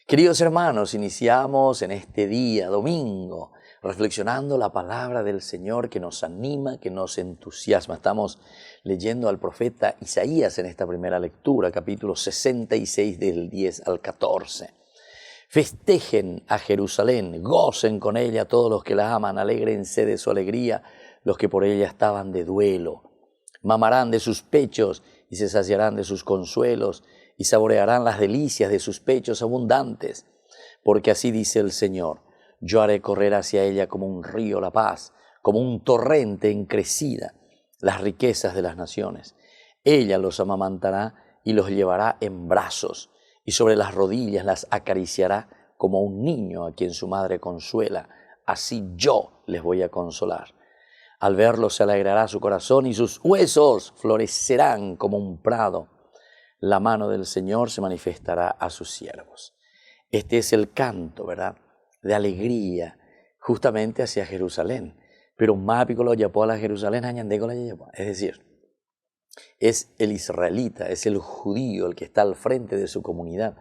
Queridos hermanos, iniciamos en este día, domingo, reflexionando la palabra del Señor que nos anima, que nos entusiasma. Estamos leyendo al profeta Isaías en esta primera lectura, capítulo 66 del 10 al 14. Festejen a Jerusalén, gocen con ella todos los que la aman, alégrense de su alegría los que por ella estaban de duelo. Mamarán de sus pechos y se saciarán de sus consuelos y saborearán las delicias de sus pechos abundantes. Porque así dice el Señor, yo haré correr hacia ella como un río la paz, como un torrente en crecida, las riquezas de las naciones. Ella los amamantará y los llevará en brazos, y sobre las rodillas las acariciará como un niño a quien su madre consuela. Así yo les voy a consolar. Al verlos se alegrará su corazón y sus huesos florecerán como un prado. La mano del Señor se manifestará a sus siervos. Este es el canto, ¿verdad?, de alegría justamente hacia Jerusalén. Pero más piccolo yapó a la Jerusalén, es decir, es el israelita, es el judío el que está al frente de su comunidad.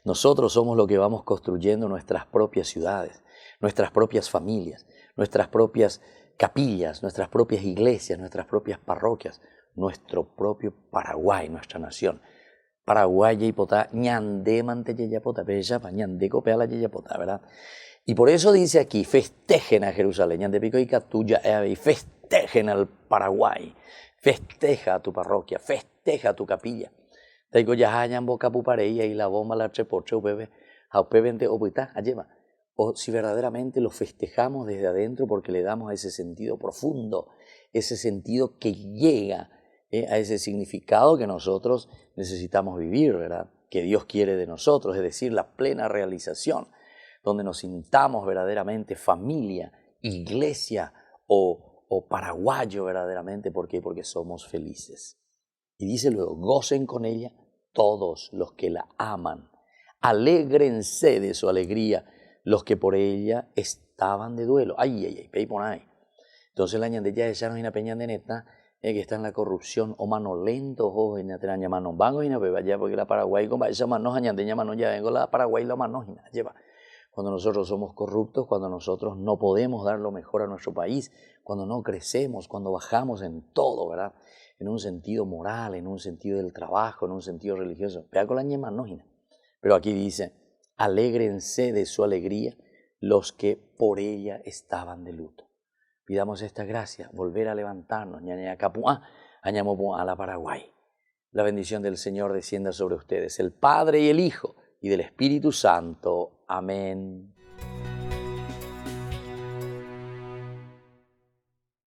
Nosotros somos los que vamos construyendo nuestras propias ciudades, nuestras propias familias, nuestras propias capillas, nuestras propias iglesias, nuestras propias parroquias, nuestro propio Paraguay, nuestra nación. Paraguay yaypotá, ñandé mante yayapotá, bellapa, ñandé copea la yayapotá, ¿verdad? Y por eso dice aquí, festejen a Jerusalén, ñandé pico y catuya, y festejen al Paraguay, festeja a tu parroquia, festeja a tu capilla. Taigo ya hayan boca pupareía y la bomba la trepoche bebé, a pebente o buitá, lleva. O si verdaderamente lo festejamos desde adentro porque le damos ese sentido profundo, ese sentido que llega a ese significado que nosotros necesitamos vivir, ¿verdad?, que Dios quiere de nosotros, es decir, la plena realización, donde nos sintamos verdaderamente familia, iglesia o paraguayo verdaderamente. ¿Por qué? Porque somos felices. Y dice luego, gocen con ella todos los que la aman, alégrense de su alegría los que por ella estaban de duelo. Ay, pei por ahí. Entonces la ñandella ella no es una peña de neta, que está en la corrupción, o mano lento, o en la ñama no vango y na beba ya, porque la Paraguay, como esa mano ñandeña mano ya vengo la Paraguay la mano lleva. Cuando nosotros somos corruptos, cuando nosotros no podemos dar lo mejor a nuestro país, cuando no crecemos, cuando bajamos en todo, ¿verdad?, en un sentido moral, en un sentido del trabajo, en un sentido religioso. Pega con la ñema nógina. Pero aquí dice, alégrense de su alegría los que por ella estaban de luto. Pidamos esta gracia, volver a levantarnos, a la Paraguay. La bendición del Señor descienda sobre ustedes, el Padre y el Hijo y del Espíritu Santo. Amén.